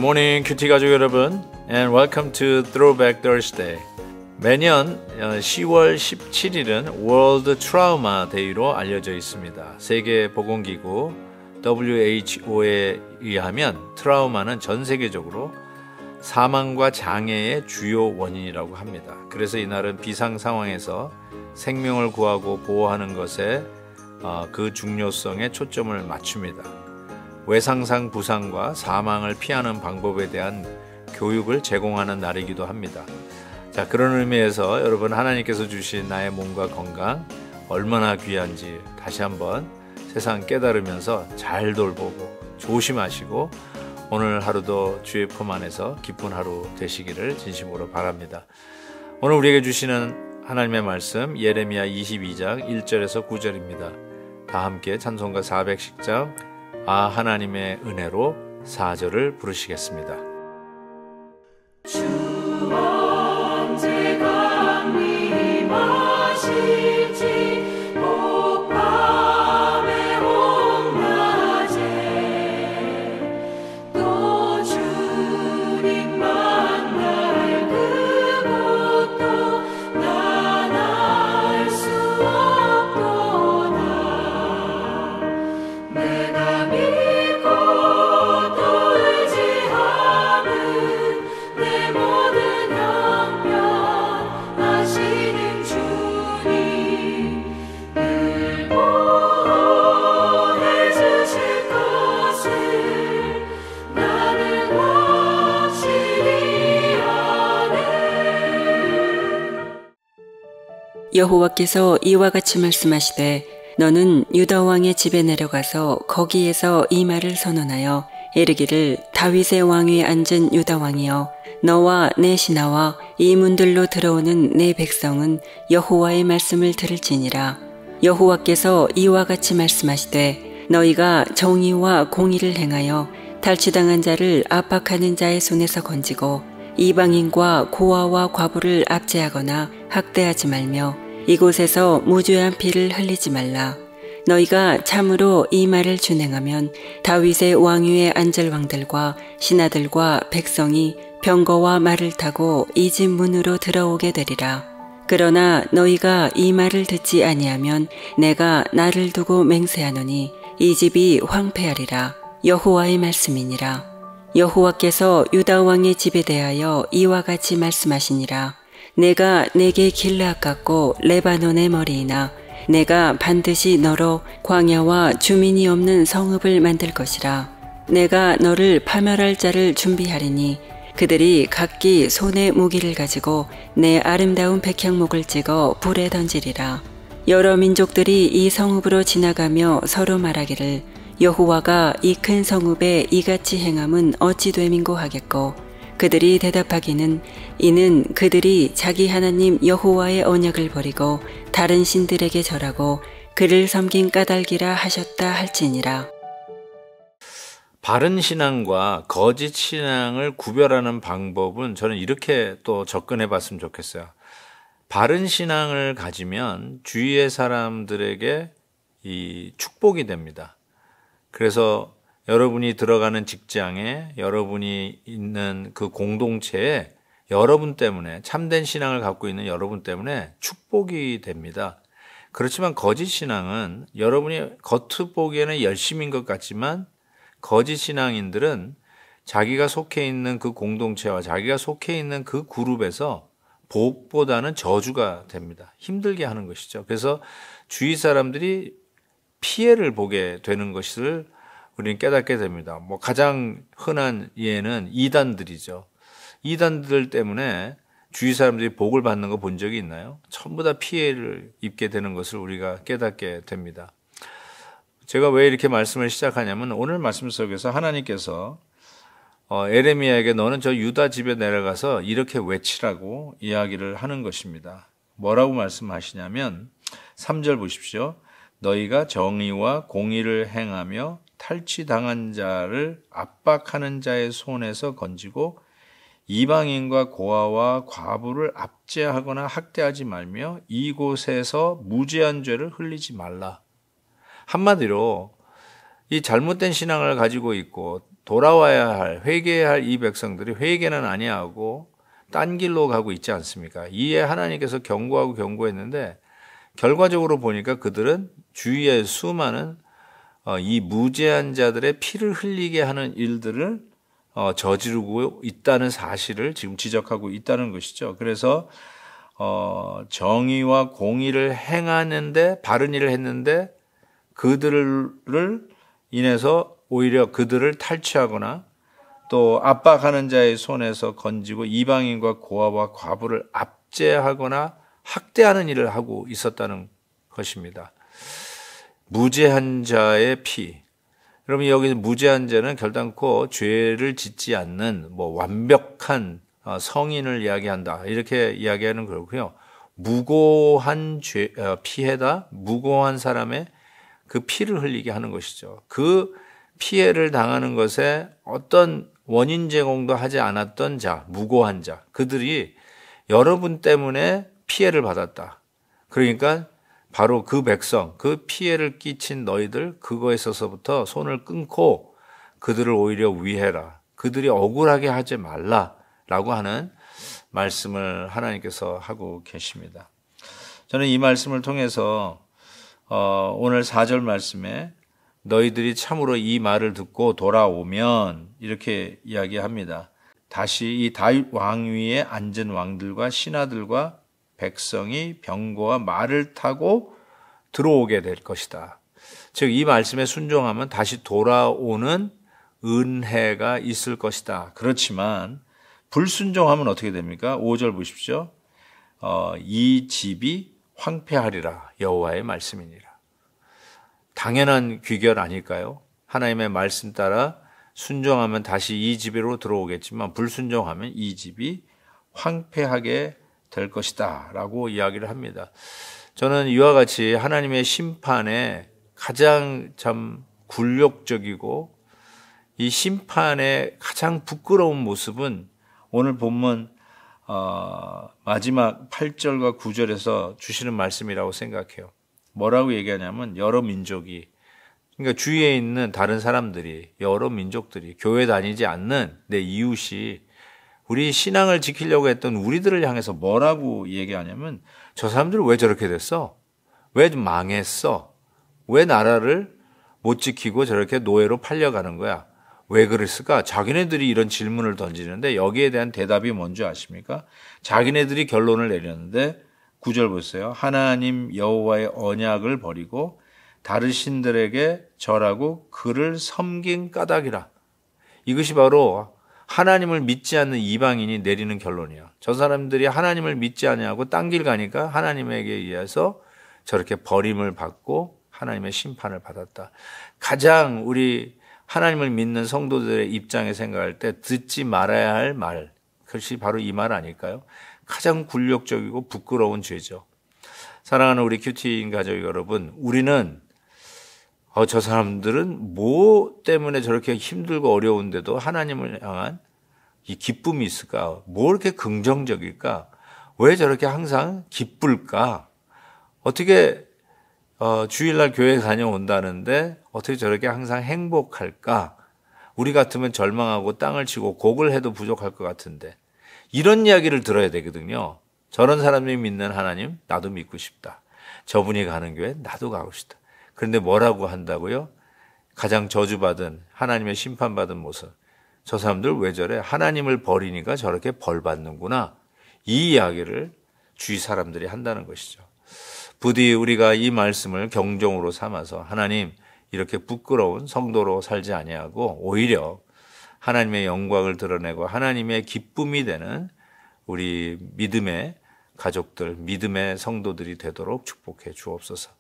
Good morning, 큐티 가족 여러분, and welcome to Throwback Thursday. 매년 10월 17일은 World Trauma Day로 알려져 있습니다. 세계보건기구 WHO에 의하면 트라우마는 전 세계적으로 사망과 장애의 주요 원인이라고 합니다. 그래서 이날은 비상 상황에서 생명을 구하고 보호하는 것에 그 중요성에 초점을 맞춥니다. 외상상 부상과 사망을 피하는 방법에 대한 교육을 제공하는 날이기도 합니다. 자, 그런 의미에서 여러분, 하나님께서 주신 나의 몸과 건강 얼마나 귀한지 다시 한번 세상 깨달으면서 잘 돌보고 조심하시고 오늘 하루도 주의 품 안에서 기쁜 하루 되시기를 진심으로 바랍니다. 오늘 우리에게 주시는 하나님의 말씀 예레미야 22장 1절에서 9절입니다. 다 함께 찬송가 410장 하나님의 은혜로 4절을 부르시겠습니다. 주 언제 강림하실지 밤에 홍낮에 또 주님 만날 그곳도 난 알 수 없도다. 내가 믿고 또 의지하는 내 모든 형편 아시는 주님 늘 보호해 주실 것을 나는 확실히 아네. 여호와께서 이와 같이 말씀하시되 너는 유다 왕의 집에 내려가서 거기에서 이 말을 선언하여 이르기를 다윗의 왕위에 앉은 유다 왕이여 너와 내 신하와 이 문들로 들어오는 내 백성은 여호와의 말씀을 들을지니라. 여호와께서 이와 같이 말씀하시되 너희가 정의와 공의를 행하여 탈취당한 자를 압박하는 자의 손에서 건지고 이방인과 고아와 과부를 압제하거나 학대하지 말며 이곳에서 무죄한 피를 흘리지 말라. 너희가 참으로 이 말을 준행하면 다윗의 왕위에 앉을 왕들과 신하들과 백성이 병거와 말을 타고 이 집 문으로 들어오게 되리라. 그러나 너희가 이 말을 듣지 아니하면 내가 나를 두고 맹세하노니 이 집이 황폐하리라. 여호와의 말씀이니라. 여호와께서 유다 왕의 집에 대하여 이와 같이 말씀하시니라. 내가 내게 길르앗 같고 레바논의 머리이나 내가 반드시 너로 광야와 주민이 없는 성읍을 만들 것이라. 내가 너를 파멸할 자를 준비하리니 그들이 각기 손에 무기를 가지고 내 아름다운 백향목을 찍어 불에 던지리라. 여러 민족들이 이 성읍으로 지나가며 서로 말하기를 여호와가 이 큰 성읍에 이같이 행함은 어찌 되민고 하겠고 그들이 대답하기는 이는 그들이 자기 하나님 여호와의 언약을 버리고 다른 신들에게 절하고 그를 섬긴 까닭이라 하셨다 할지니라. 바른 신앙과 거짓 신앙을 구별하는 방법은 저는 이렇게 또 접근해 봤으면 좋겠어요. 바른 신앙을 가지면 주위의 사람들에게 이 축복이 됩니다. 그래서 여러분이 들어가는 직장에, 여러분이 있는 그 공동체에 여러분 때문에, 참된 신앙을 갖고 있는 여러분 때문에 축복이 됩니다. 그렇지만 거짓 신앙은 여러분이 겉으로 보기에는 열심인 것 같지만 거짓 신앙인들은 자기가 속해 있는 그 공동체와 자기가 속해 있는 그 그룹에서 복보다는 저주가 됩니다. 힘들게 하는 것이죠. 그래서 주위 사람들이 피해를 보게 되는 것을 우리는 깨닫게 됩니다. 가장 흔한 예는 이단들이죠. 이단들 때문에 주위 사람들이 복을 받는 거 본 적이 있나요? 전부 다 피해를 입게 되는 것을 우리가 깨닫게 됩니다. 제가 왜 이렇게 말씀을 시작하냐면 오늘 말씀 속에서 하나님께서 에레미야에게 너는 저 유다 집에 내려가서 이렇게 외치라고 이야기를 하는 것입니다. 뭐라고 말씀하시냐면 3절 보십시오. 너희가 정의와 공의를 행하며 탈취당한 자를 압박하는 자의 손에서 건지고 이방인과 고아와 과부를 압제하거나 학대하지 말며 이곳에서 무죄한 죄를 흘리지 말라. 한마디로 이 잘못된 신앙을 가지고 있고 돌아와야 할, 회개해야 할 이 백성들이 회개는 아니하고 딴 길로 가고 있지 않습니까? 이에 하나님께서 경고하고 경고했는데 결과적으로 보니까 그들은 주위에 수많은 이 무죄한 자들의 피를 흘리게 하는 일들을 저지르고 있다는 사실을 지금 지적하고 있다는 것이죠. 그래서 정의와 공의를 행하는데 바른 일을 했는데 그들을 인해서 오히려 그들을 탈취하거나 또 압박하는 자의 손에서 건지고 이방인과 고아와 과부를 압제하거나 학대하는 일을 하고 있었다는 것입니다. 무죄한 자의 피. 여러분 여기 무죄한 자는 결단코 죄를 짓지 않는 완벽한 성인을 이야기한다. 이렇게 이야기하는 거고요. 무고한 피해다. 무고한 사람의 그 피를 흘리게 하는 것이죠. 그 피해를 당하는 것에 어떤 원인 제공도 하지 않았던 자, 무고한 자, 그들이 여러분 때문에 피해를 받았다. 그러니까 바로 그 백성, 그 피해를 끼친 너희들 그거에 있어서부터 손을 끊고 그들을 오히려 위해라. 그들이 억울하게 하지 말라라고 하는 말씀을 하나님께서 하고 계십니다. 저는 이 말씀을 통해서 오늘 4절 말씀에 너희들이 참으로 이 말을 듣고 돌아오면 이렇게 이야기합니다. 다시 이 다윗 왕위에 앉은 왕들과 신하들과 백성이 병거와 말을 타고 들어오게 될 것이다. 즉 이 말씀에 순종하면 다시 돌아오는 은혜가 있을 것이다. 그렇지만 불순종하면 어떻게 됩니까? 5절 보십시오. 이 집이 황폐하리라 여호와의 말씀이니라. 당연한 귀결 아닐까요? 하나님의 말씀 따라 순종하면 다시 이 집으로 들어오겠지만 불순종하면 이 집이 황폐하게 될 것이다 라고 이야기를 합니다. 저는 이와 같이 하나님의 심판에 가장 참 굴욕적이고 이 심판의 가장 부끄러운 모습은 오늘 본문 마지막 8절과 9절에서 주시는 말씀이라고 생각해요. 뭐라고 얘기하냐면 여러 민족이, 그러니까 주위에 있는 다른 사람들이, 여러 민족들이, 교회 다니지 않는 내 이웃이 우리 신앙을 지키려고 했던 우리들을 향해서 뭐라고 얘기하냐면 저 사람들 왜 저렇게 됐어? 왜 망했어? 왜 나라를 못 지키고 저렇게 노예로 팔려가는 거야? 왜 그랬을까? 자기네들이 이런 질문을 던지는데 여기에 대한 대답이 뭔지 아십니까? 자기네들이 결론을 내렸는데 9절 보세요. 하나님 여호와의 언약을 버리고 다른 신들에게 절하고 그를 섬긴 까닭이라. 이것이 바로 하나님을 믿지 않는 이방인이 내리는 결론이야. 저 사람들이 하나님을 믿지 않냐고 딴 길 가니까 하나님에게 의해서 저렇게 버림을 받고 하나님의 심판을 받았다. 가장 우리 하나님을 믿는 성도들의 입장에 생각할 때 듣지 말아야 할 말, 그것이 바로 이 말 아닐까요? 가장 굴욕적이고 부끄러운 죄죠. 사랑하는 우리 큐티인 가족 여러분, 우리는 저 사람들은 뭐 때문에 저렇게 힘들고 어려운데도 하나님을 향한 이 기쁨이 있을까? 뭐 이렇게 긍정적일까? 왜 저렇게 항상 기쁠까? 어떻게 주일날 교회 다녀온다는데 어떻게 저렇게 항상 행복할까? 우리 같으면 절망하고 땅을 치고 곡을 해도 부족할 것 같은데 이런 이야기를 들어야 되거든요. 저런 사람이 믿는 하나님 나도 믿고 싶다. 저분이 가는 교회 나도 가고 싶다. 그런데 뭐라고 한다고요? 가장 저주받은 하나님의 심판받은 모습. 저 사람들 왜 저래? 하나님을 버리니까 저렇게 벌 받는구나. 이 이야기를 주위 사람들이 한다는 것이죠. 부디 우리가 이 말씀을 경종으로 삼아서 하나님 이렇게 부끄러운 성도로 살지 아니하고 오히려 하나님의 영광을 드러내고 하나님의 기쁨이 되는 우리 믿음의 가족들, 믿음의 성도들이 되도록 축복해 주옵소서.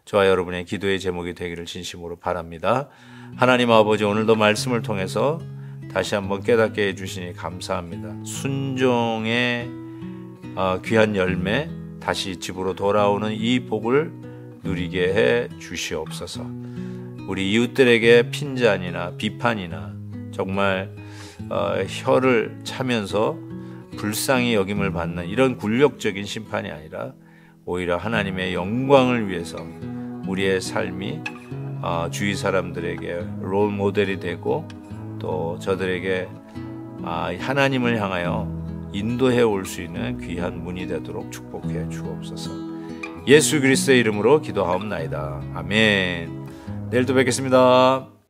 저와 여러분의 기도의 제목이 되기를 진심으로 바랍니다. 하나님 아버지, 오늘도 말씀을 통해서 다시 한번 깨닫게 해주시니 감사합니다. 순종의 귀한 열매, 다시 집으로 돌아오는 이 복을 누리게 해 주시옵소서. 우리 이웃들에게 핀잔이나 비판이나 정말 혀를 차면서 불쌍히 여김을 받는 이런 굴욕적인 심판이 아니라 오히려 하나님의 영광을 위해서 우리의 삶이 주위 사람들에게 롤 모델이 되고 또 저들에게 하나님을 향하여 인도해 올 수 있는 귀한 문이 되도록 축복해 주옵소서. 예수 그리스도의 이름으로 기도하옵나이다. 아멘. 내일 또 뵙겠습니다.